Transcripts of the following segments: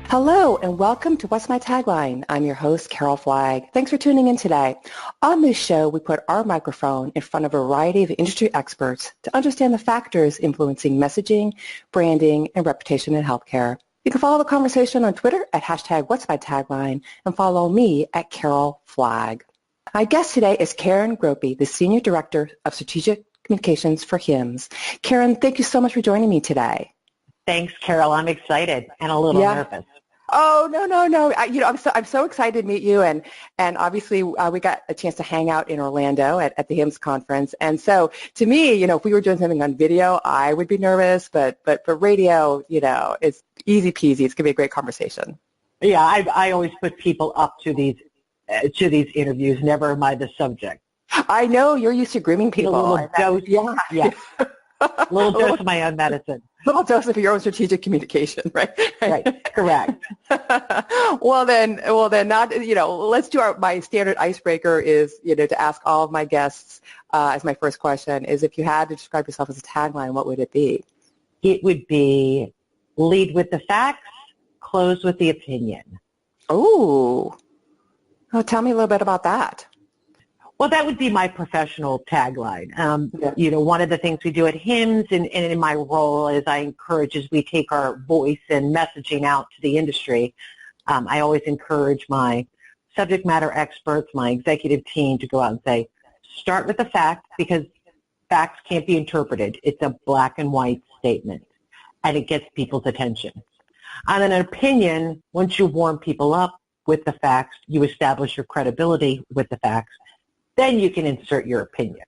Hello and welcome to What's My Tagline? I'm your host, Carol Flagg. Thanks for tuning in today. On this show, we put our microphone in front of a variety of industry experts to understand the factors influencing messaging, branding, and reputation in healthcare. You can follow the conversation on Twitter at hashtag What's My Tagline and follow me at Carol Flagg. My guest today is Karen Groppe, the Senior Director of Strategic Communications for HIMSS. Karen, thank you so much for joining me today. Thanks, Carol. I'm excited and a little nervous. Oh, no. I'm so excited to meet you. And obviously we got a chance to hang out in Orlando at the HIMSS conference. And so to me, if we were doing something on video, I would be nervous. But for radio, it's easy peasy. It's going to be a great conversation. Yeah, I always put people up to these interviews, never mind the subject. I know you're used to grooming people. A little dose, yeah. A little dose of my own medicine. A little dose of your own strategic communication, right? Right, correct. Well then, let's do my standard icebreaker is, to ask all of my guests as my first question is, if you had to describe yourself as a tagline, what would it be? It would be lead with the facts, close with the opinion. Oh, tell me a little bit about that. Well, that would be my professional tagline. One of the things we do at HIMSS and in my role as I encourage as we take our voice and messaging out to the industry, I always encourage my subject matter experts, my executive team to go out and say, start with the facts because facts can't be interpreted. It's a black and white statement and it gets people's attention. And then an opinion, once you warm people up with the facts, you establish your credibility with the facts. Then you can insert your opinion.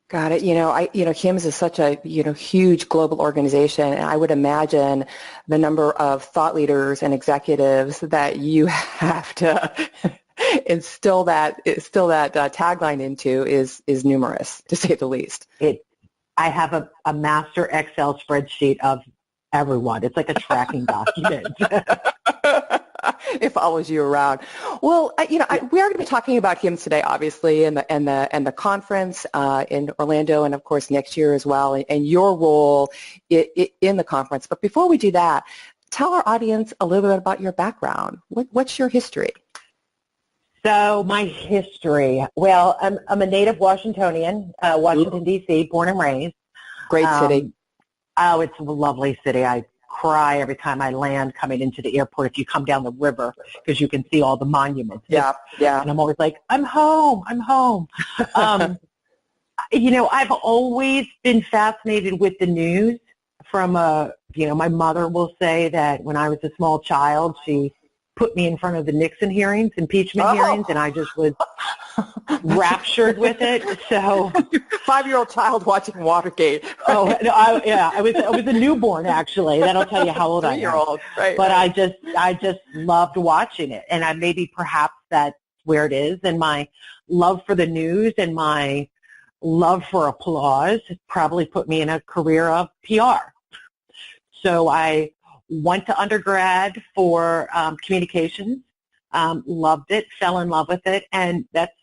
Got it. HIMSS is such a, huge global organization, and I would imagine the number of thought leaders and executives that you have to instill that tagline into is numerous, to say the least. I have a master Excel spreadsheet of everyone. It's like a tracking document. It follows you around. Well, we are going to be talking about HIMSS today, obviously, and the conference in Orlando, and of course next year as well, and your role in the conference. But before we do that, tell our audience a little bit about your background. What's your history? So my history. Well, I'm a native Washingtonian, Washington D.C., born and raised. Great city. It's a lovely city. I cry every time I land coming into the airport if you come down the river because you can see all the monuments. Yeah. And I'm always like, I'm home. I've always been fascinated with the news from my mother will say that when I was a small child, she put me in front of the Nixon hearings, impeachment hearings, and I just was raptured with it. So 5-year-old child watching Watergate. Right? I was a newborn actually. That'll tell you how old I am. 3-year-old, right? But I just loved watching it, and maybe perhaps that's where it is. And my love for the news and my love for applause probably put me in a career of PR. So I went to undergrad for communications. Loved it, fell in love with it, and that's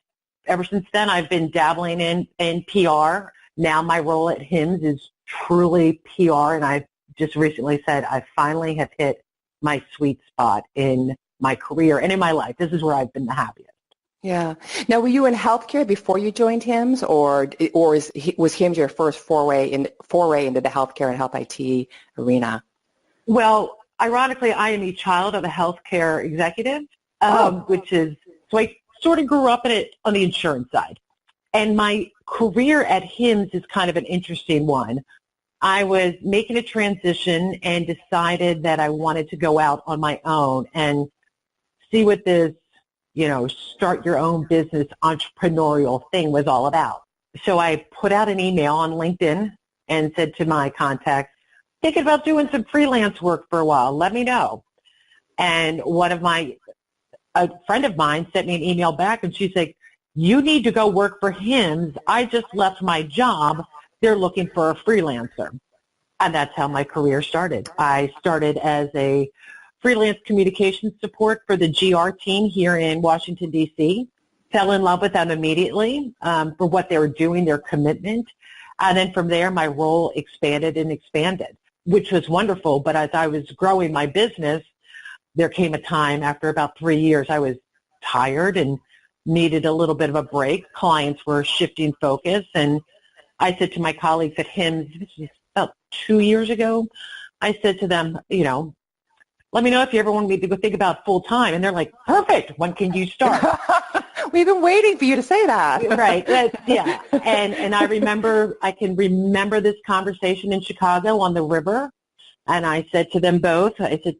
ever since then I've been dabbling in PR. Now my role at HIMSS is truly PR, and I've just recently said I finally have hit my sweet spot in my career and in my life. This is where I've been the happiest. Yeah. Now, were you in healthcare before you joined HIMSS, or was HIMSS your first foray into the healthcare and health IT arena? Well, ironically, I am a child of a healthcare executive. Which is, so I sort of grew up in it on the insurance side. And my career at HIMSS is kind of an interesting one. I was making a transition and decided that I wanted to go out on my own and see what this, start your own business entrepreneurial thing was all about. So I put out an email on LinkedIn and said to my contacts, thinking about doing some freelance work for a while, let me know. And a friend of mine sent me an email back, and she's like, you need to go work for HIMSS. I just left my job. They're looking for a freelancer. And that's how my career started. I started as a freelance communications support for the GR team here in Washington, D.C. Fell in love with them immediately for what they were doing, their commitment. And then from there, my role expanded and expanded, which was wonderful. But as I was growing my business, there came a time after about 3 years I was tired and needed a little bit of a break. Clients were shifting focus, and I said to my colleagues at HIMSS, this was about 2 years ago, I said to them, let me know if you ever want me to go think about full time. And they're like, perfect. When can you start? We've been waiting for you to say that. Right. Yeah. And I can remember this conversation in Chicago on the river. And I said to them both, I said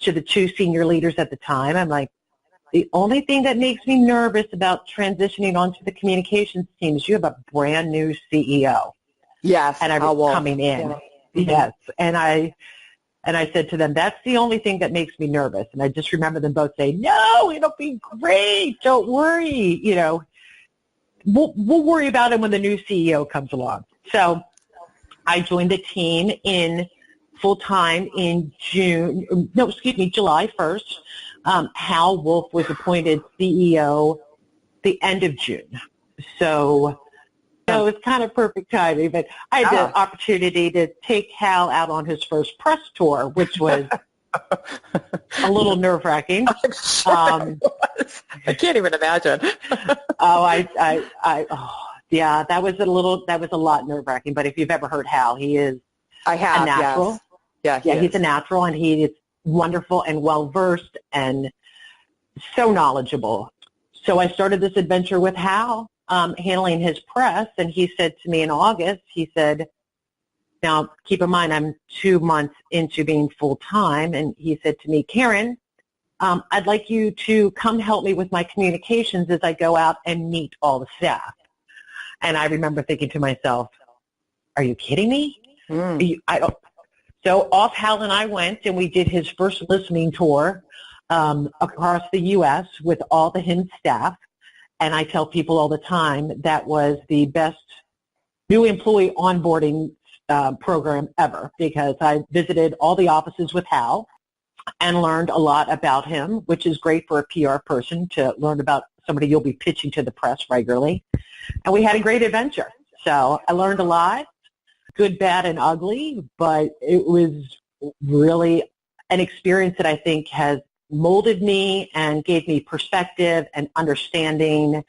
to the two senior leaders at the time, I'm like, the only thing that makes me nervous about transitioning onto the communications team is you have a brand new CEO. Yes. And I was coming in. Yeah. Yes. And I said to them, that's the only thing that makes me nervous. And I just remember them both saying, no, it'll be great. Don't worry. We'll worry about it when the new CEO comes along. So I joined the team in full-time in July 1st. Hal Wolf was appointed CEO the end of June. So it was kind of perfect timing, but I had the opportunity to take Hal out on his first press tour, which was a little nerve-wracking. I can't even imagine. Yeah, that was a lot nerve-wracking. But if you've ever heard Hal, he is a natural. Yes. Yeah, he's a natural, and he is wonderful and well-versed and so knowledgeable. So I started this adventure with Hal, handling his press, and he said to me in August, he said, now keep in mind I'm 2 months into being full-time, and he said to me, Karen, I'd like you to come help me with my communications as I go out and meet all the staff. And I remember thinking to myself, are you kidding me? So off Hal and I went, and we did his first listening tour across the U.S. with all the HIMSS staff. And I tell people all the time that was the best new employee onboarding program ever, because I visited all the offices with Hal and learned a lot about him, which is great for a PR person to learn about somebody you'll be pitching to the press regularly. And we had a great adventure. So I learned a lot, good, bad, and ugly, but it was really an experience that I think has molded me and gave me perspective and understanding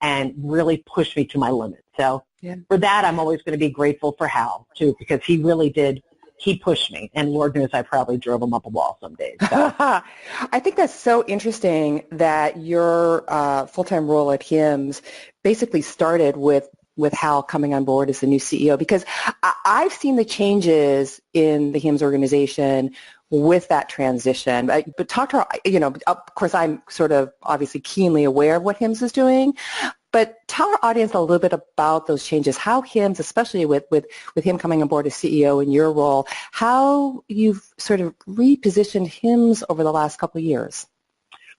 and really pushed me to my limits. So for that, I'm always going to be grateful for Hal, too, because he really did. He pushed me, and Lord knows I probably drove him up a wall some days. So. I think that's so interesting that your full-time role at HIMSS basically started with Hal coming on board as the new CEO, because I've seen the changes in the HIMSS organization with that transition. But talk to our, of course, I'm sort of obviously keenly aware of what HIMSS is doing, but tell our audience a little bit about those changes, how HIMSS, especially with him coming on board as CEO in your role, how you've sort of repositioned HIMSS over the last couple of years.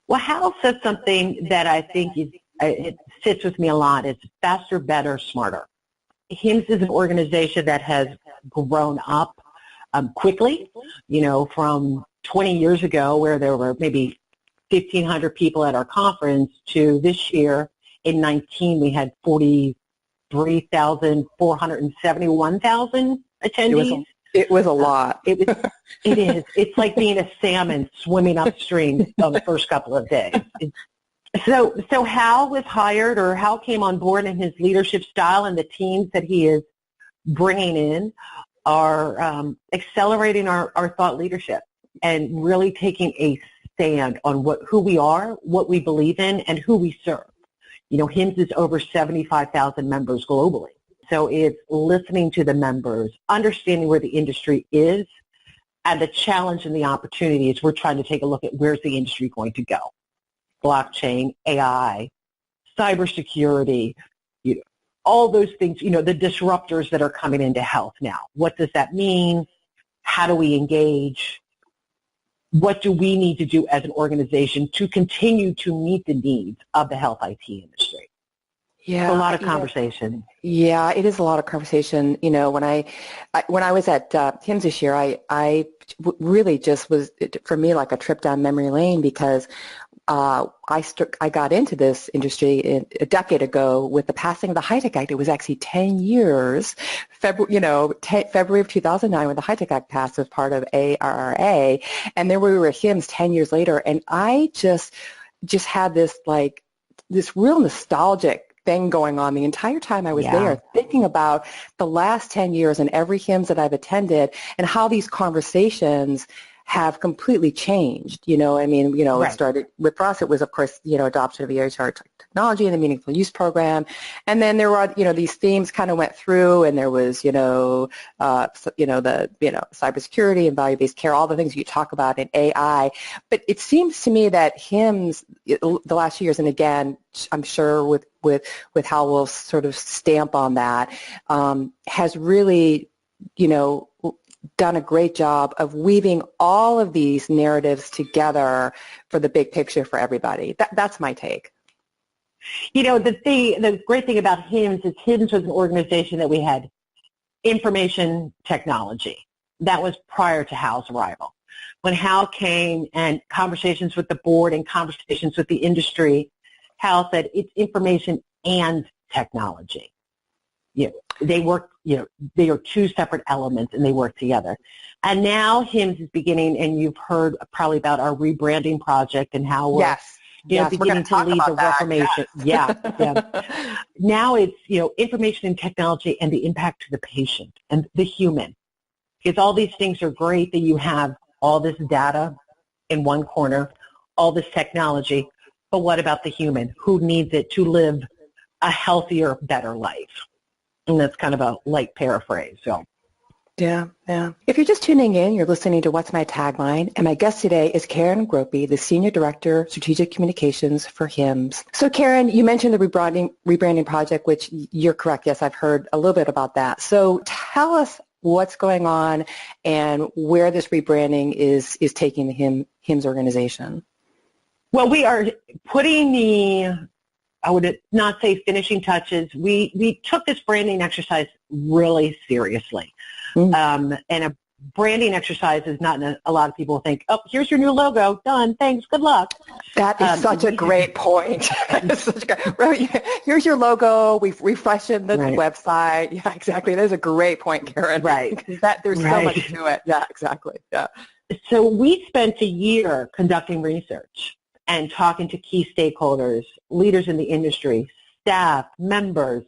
Well, Hal said something that I think it sits with me a lot. It's faster, better, smarter. HIMSS is an organization that has grown up quickly, from 20 years ago where there were maybe 1,500 people at our conference to this year in 19 we had 43,471,000 attendees. It was a lot. It is. It's like being a salmon swimming upstream on the first couple of days. So Hal was hired, or Hal came on board, and his leadership style and the teams that he is bringing in are accelerating our thought leadership and really taking a stand on who we are, what we believe in, and who we serve. HIMSS is over 75,000 members globally. So it's listening to the members, understanding where the industry is, and the challenge and the opportunities. We're trying to take a look at where's the industry going to go. Blockchain, AI, cybersecurity, all those things, the disruptors that are coming into health now. What does that mean? How do we engage? What do we need to do as an organization to continue to meet the needs of the health IT industry? Yeah, it's a lot of conversation. Yeah, it is a lot of conversation. When I was at HIMSS this year, I really just was, for me, like a trip down memory lane, because I got into this industry a decade ago with the passing of the HITECH Act. It was actually 10 years, February of 2009 when the HITECH Act passed as part of ARRA, and then we were at HIMSS 10 years later, and I just had this real nostalgic thing going on the entire time I was there, thinking about the last 10 years and every HIMSS that I've attended and how these conversations have completely changed. It started with us. It was, of course, adoption of EHR technology and the meaningful use program. And then there were, these themes kind of went through, and there was, the cybersecurity and value-based care, all the things you talk about in AI. But it seems to me that HIMSS, the last few years, and again, I'm sure with Hal Wolf's sort of stamp on that, has really, done a great job of weaving all of these narratives together for the big picture for everybody. That's my take. The great thing about HIMSS is HIMSS was an organization that we had information technology. That was prior to Hal's arrival. When Hal came and conversations with the board and conversations with the industry, Hal said it's information and technology. They work, they are two separate elements and they work together. And now HIMSS is beginning, and you've heard probably about our rebranding project and how we're beginning to lead the reformation. Yes. Yeah. Now it's, information and technology and the impact to the patient and the human. Because all these things are great that you have all this data in one corner, all this technology, but what about the human who needs it to live a healthier, better life? And that's kind of a light paraphrase. So, yeah. If you're just tuning in, you're listening to What's My Tagline, and my guest today is Karen Groppe, the Senior Director, Strategic Communications for HIMSS. So, Karen, you mentioned the rebranding project, which you're correct. Yes, I've heard a little bit about that. So, tell us what's going on and where this rebranding is taking the HIMSS organization. Well, we are putting I would not say finishing touches. We took this branding exercise really seriously. And a branding exercise is not a lot of people think, oh, here's your new logo, done, thanks, good luck. That is such a great point. Here's your logo, we've refreshed the website. Yeah, exactly. That's a great point, Karen. Right. There's so much to it. Yeah, exactly. Yeah. So we spent a year conducting research and talking to key stakeholders, leaders in the industry, staff, members,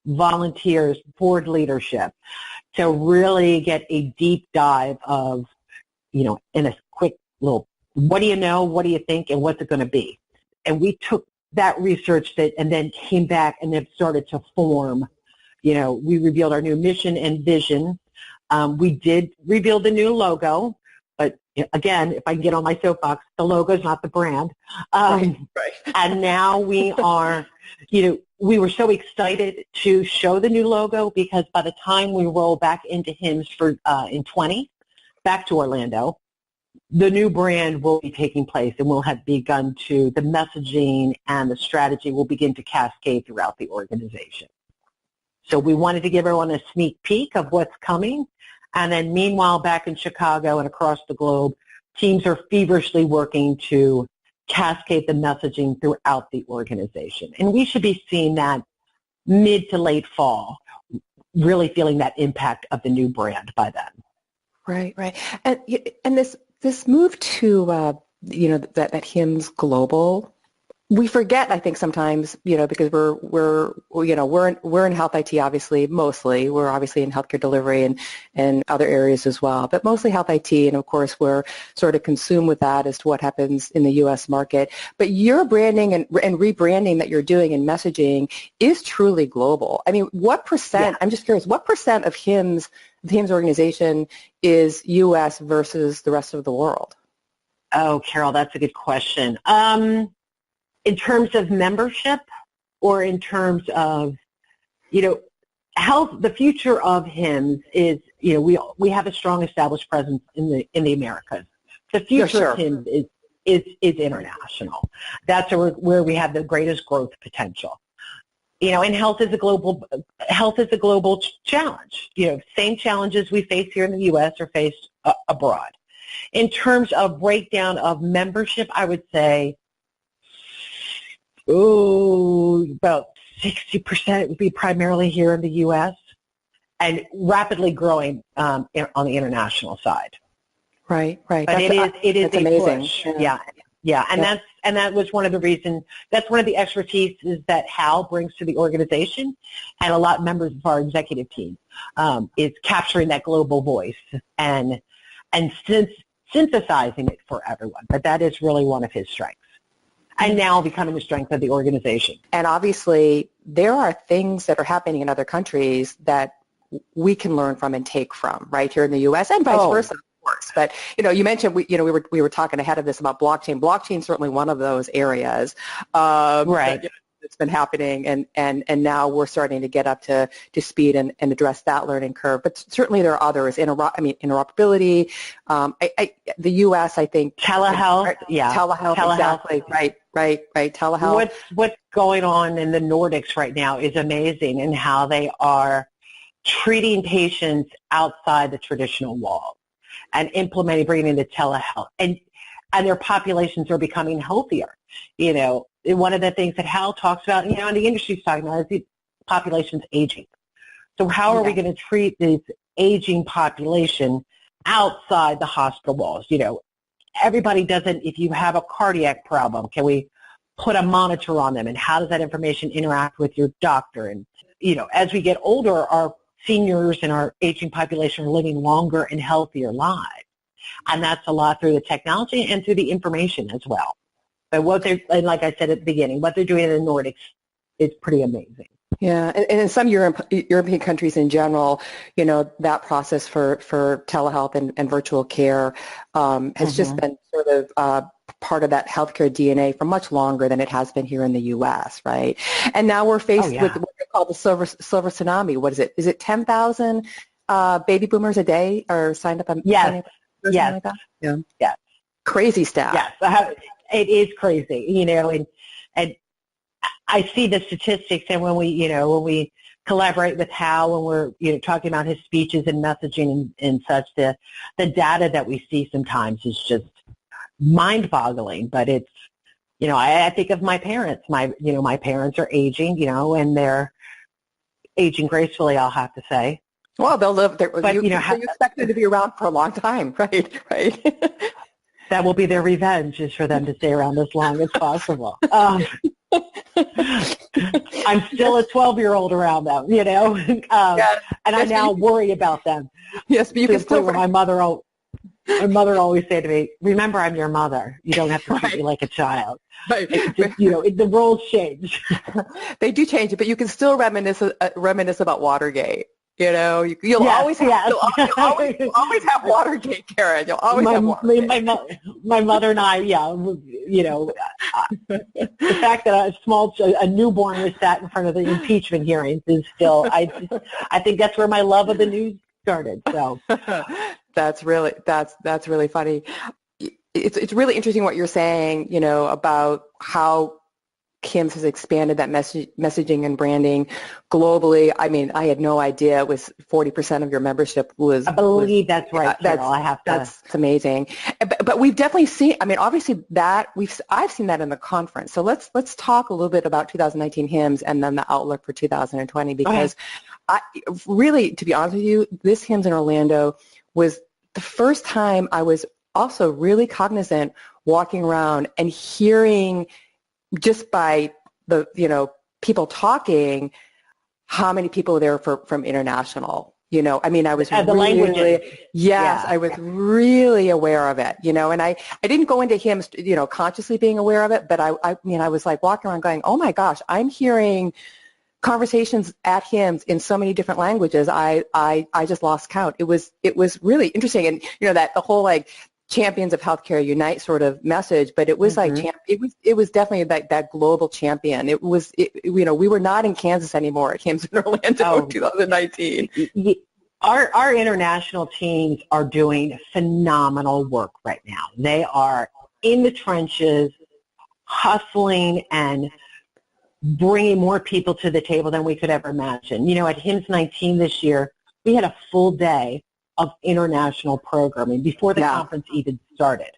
volunteers, board leadership, to really get a deep dive of, in a quick little, what do you know, what do you think, and what's it going to be? And we took that research and then came back and then started to form, we revealed our new mission and vision. We did reveal the new logo. But again, if I can get on my soapbox, the logo is not the brand. Right. And now we are, we were so excited to show the new logo because by the time we roll back into HIMSS in 20, back to Orlando, the new brand will be taking place and we'll have begun the messaging and the strategy will begin to cascade throughout the organization. So we wanted to give everyone a sneak peek of what's coming. And then meanwhile, back in Chicago and across the globe, teams are feverishly working to cascade the messaging throughout the organization. And we should be seeing that mid to late fall, really feeling that impact of the new brand by then. Right. And this move to, that HIMSS Global, we forget, I think, sometimes, because we're in health IT, obviously, mostly. We're obviously in healthcare delivery and other areas as well, but mostly health IT. And of course, we're sort of consumed with that as to what happens in the U.S. market. But your branding and rebranding that you're doing and messaging is truly global. I mean, what percent, I'm just curious, what percent of the HIMSS organization is U.S. versus the rest of the world? Oh, Carol, that's a good question. In terms of membership or in terms of, health, the future of HIMSS is, we have a strong established presence in the Americas. The future of HIMSS is international. That's where we have the greatest growth potential. And health is a global challenge. Same challenges we face here in the U.S. are faced abroad. In terms of breakdown of membership, I would say About 60% would be primarily here in the U.S. and rapidly growing on the international side. Right. But it is a amazing. push. Yeah. And that was one of the reasons, that's one of the expertise is that Hal brings to the organization, and a lot of members of our executive team, is capturing that global voice and synthesizing it for everyone. But that is really one of his strengths, and now becoming the strength of the organization. And obviously, there are things that are happening in other countries that we can learn from and take from right here in the U.S. and vice versa. Course. But, you mentioned, we were talking ahead of this about blockchain. Blockchain is certainly one of those areas right. That's been happening, and now we're starting to get up to speed and address that learning curve. But certainly there are others. Interoperability. The U.S., I think. Telehealth. Telehealth, exactly. Right. Telehealth. What's going on in the Nordics right now is amazing, in how they are treating patients outside the traditional walls and bringing the telehealth, and their populations are becoming healthier. One of the things that Hal talks about, and the industry's talking about, is the population's aging. So how are we going to treat this aging population outside the hospital walls? Everybody doesn't, if you have a cardiac problem, can we put a monitor on them, and how does that information interact with your doctor? And, as we get older, our seniors and our aging population are living longer and healthier lives. And that's a lot through the technology and through the information as well. But and like I said at the beginning, what they're doing in the Nordics is pretty amazing. Yeah, and in some European countries in general, that process for telehealth and virtual care has just been sort of part of that healthcare DNA for much longer than it has been here in the U.S., right? And now we're faced with what they call the silver tsunami. What is it? Is it 10,000 baby boomers a day are signed up? Yes. Like that? Yeah. Yes. Crazy stat. Yes, it is crazy, and I see the statistics, and when we collaborate with Hal, when we're talking about his speeches and messaging and such, the data that we see sometimes is just mind-boggling. But it's, I think of my parents. My parents are aging, and they're aging gracefully, I'll have to say. Well, they'll live. But you expect them to be around for a long time, right? That will be their revenge, is for them to stay around as long as possible. I'm still a 12-year-old around them, and I now worry about them. Yes, but you can still. My mother always said to me, "Remember, I'm your mother. You don't have to treat me like a child." Right. The roles change. They do change it, but you can still reminisce about Watergate. You'll always have Watergate, Karen. You'll always have Watergate. My mother and I, the fact that a newborn was sat in front of the impeachment hearings is still, I think that's where my love of the news started. So that's really funny. It's really interesting what you're saying, about how HIMSS has expanded that messaging and branding globally. I mean, I had no idea it was 40% of your membership was. I believe that's right, Carol. That's amazing. But we've definitely seen. I mean, obviously I've seen that in the conference. So let's talk a little bit about 2019 HIMSS and then the outlook for 2020, because really, to be honest with you, this HIMSS in Orlando was the first time I was also really cognizant walking around and hearing, just by the people talking, how many people were there from international. I mean, I was the languages. Yes, I was really aware of it. And I didn't go into HIMSS, consciously being aware of it, but I was like walking around going, oh my gosh, I'm hearing conversations at HIMSS in so many different languages. I just lost count. It was really interesting, and that the whole Champions of Healthcare Unite sort of message, but it was it was definitely that global champion. We were not in Kansas anymore at HIMSS in Orlando 2019. Our international teams are doing phenomenal work right now. They are in the trenches, hustling and bringing more people to the table than we could ever imagine. At HIMSS 19 this year, we had a full day of international programming before the conference even started.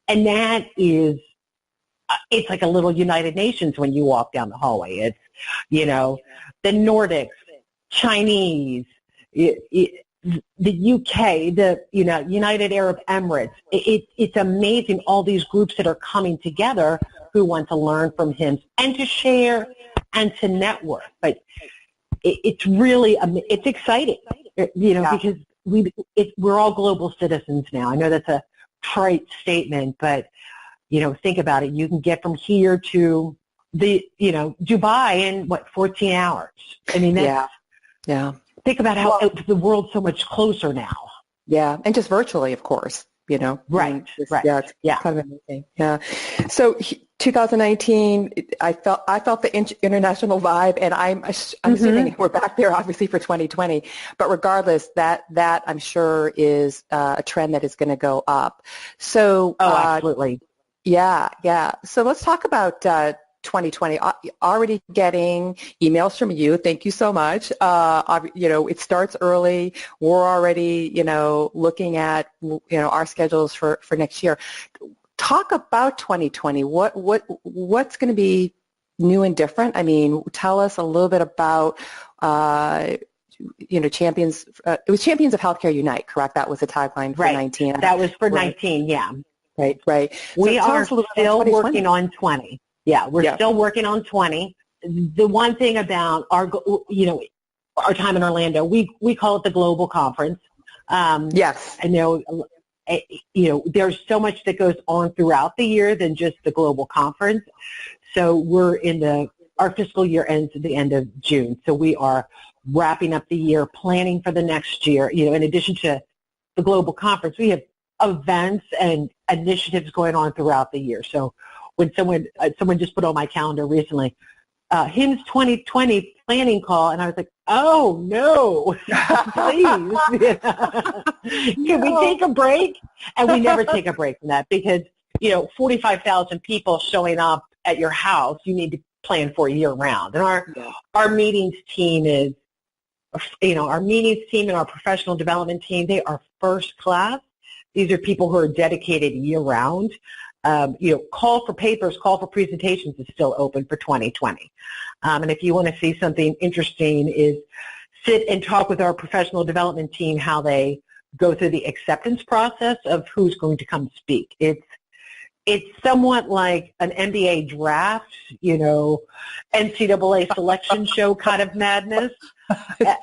And that is it's like a little United Nations when you walk down the hallway. It's, the Nordics, Chinese, the UK, the United Arab Emirates. It's amazing, all these groups that are coming together who want to learn from HIMSS and to share and to network. But it's really, it's exciting, because we're all global citizens now. I know that's a trite statement, but think about it. You can get from here to Dubai in 14 hours. I mean, that's, yeah. Think about how the world's so much closer now. Yeah, and just virtually, of course, Right, right. Yeah, it's kind of amazing. Yeah. So 2019, I felt the international vibe, and I'm assuming we're back there, obviously, for 2020. But regardless, that I'm sure is a trend that is going to go up. So, absolutely. Yeah. So let's talk about 2020. Already getting emails from you. Thank you so much. It starts early. We're already, looking at, our schedules for next year. Talk about 2020. What's going to be new and different? I mean, tell us a little bit about, champions. It was Champions of Healthcare Unite, correct? That was the tagline for 19. That was for 19. Yeah. Right. We are still working on 20. Yeah, we're still working on 20. The one thing about our time in Orlando, we call it the global conference. Yes. I know, there's so much that goes on throughout the year than just the global conference. So we're our fiscal year ends at the end of June. So we are wrapping up the year, planning for the next year. In addition to the global conference, we have events and initiatives going on throughout the year. So when someone just put on my calendar recently, HIMSS 2020 planning call, and I was like, oh no, please, can we take a break? And we never take a break from that because 45,000 people showing up at your house, you need to plan for year round. And our meetings team is, our meetings team and our professional development team, they are first class. These are people who are dedicated year round. Call for papers, call for presentations is still open for 2020. And if you want to see something interesting is sit and talk with our professional development team how they go through the acceptance process of who's going to come speak. It's somewhat like an NBA draft, NCAA selection show kind of madness.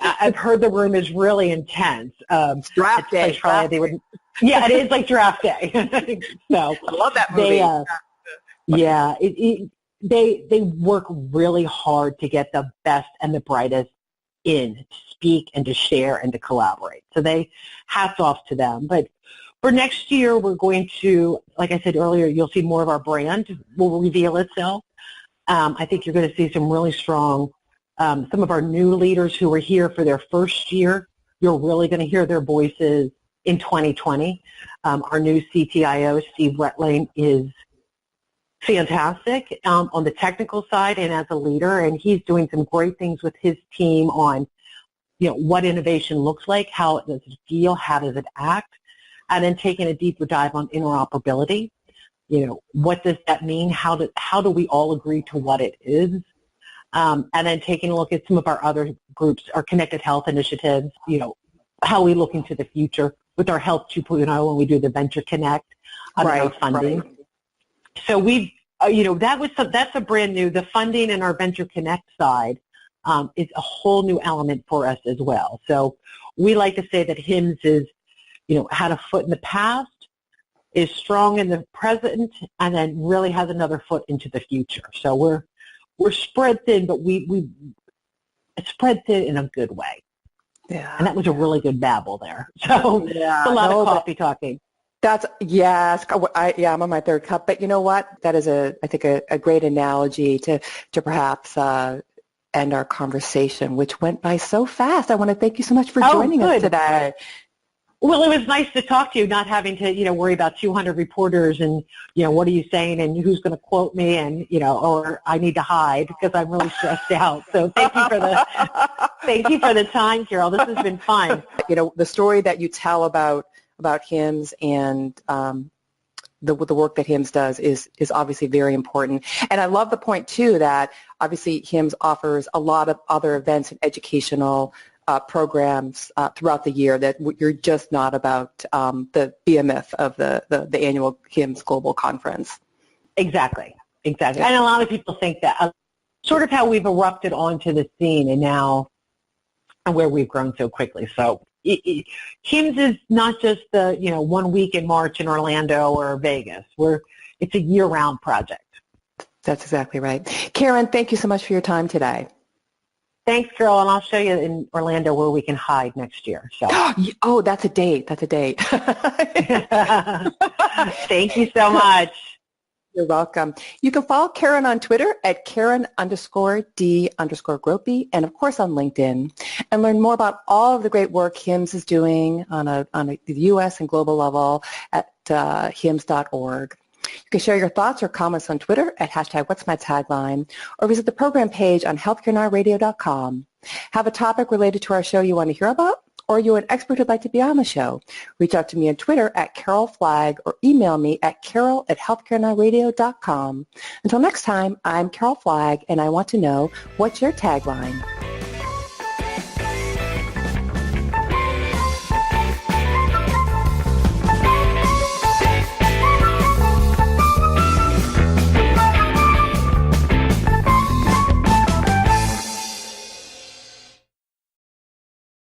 I've heard the room is really intense. Draft day. Yeah, it is like draft day. So I love that movie. They work really hard to get the best and the brightest in to speak and to share and to collaborate. So hats off to them. But for next year, we're going to, like I said earlier, you'll see more of our brand will reveal itself. I think you're going to see some really strong, some of our new leaders who are here for their first year. You're really going to hear their voices in 2020. Our new CTIO, Steve Retling, is fantastic on the technical side and as a leader, and he's doing some great things with his team on, what innovation looks like, how does it feel, how does it act, and then taking a deeper dive on interoperability. What does that mean? How do we all agree to what it is? And then taking a look at some of our other groups, our connected health initiatives, how we look into the future with our Health 2.0 when we do the Venture Connect our funding. Right. So we've, that's a brand new, the funding and our Venture Connect side is a whole new element for us as well. So we like to say that HIMSS is, had a foot in the past, is strong in the present, and then really has another foot into the future. So we're spread thin, but we spread thin in a good way. Yeah. And that was a really good babble there. So it's a lot of coffee talking. I'm on my third cup. But you know what? That is I think a great analogy to perhaps end our conversation, which went by so fast. I want to thank you so much for joining us today. Well, it was nice to talk to you, not having to, worry about 200 reporters and, what are you saying and who's going to quote me and, or I need to hide because I'm really stressed out. So thank you for the time, Carol. This has been fun. The story that you tell about HIMSS and the work that HIMSS does is obviously very important. And I love the point, too, that obviously HIMSS offers a lot of other events and educational programs throughout the year, that you're just not about the BMF of the annual HIMSS Global Conference. Exactly. And a lot of people think that, sort of how we've erupted onto the scene and now where we've grown so quickly. So HIMSS is not just the 1 week in March in Orlando or Vegas. It's a year-round project. That's exactly right. Karen, thank you so much for your time today. Thanks, Carol, and I'll show you in Orlando where we can hide next year. So. Oh, that's a date. Thank you so much. You're welcome. You can follow Karen on Twitter at Karen_D_Groppe, and of course on LinkedIn, and learn more about all of the great work HIMSS is doing on a U.S. and global level at HIMSS.org. You can share your thoughts or comments on Twitter at #What'sMyTagline, or visit the program page on healthcarenowradio.com. Have a topic related to our show you want to hear about, or you're an expert who'd like to be on the show? Reach out to me on Twitter at Carol Flagg, or email me at carol@healthcarenowradio.com. Until next time, I'm Carol Flagg, and I want to know, what's your tagline?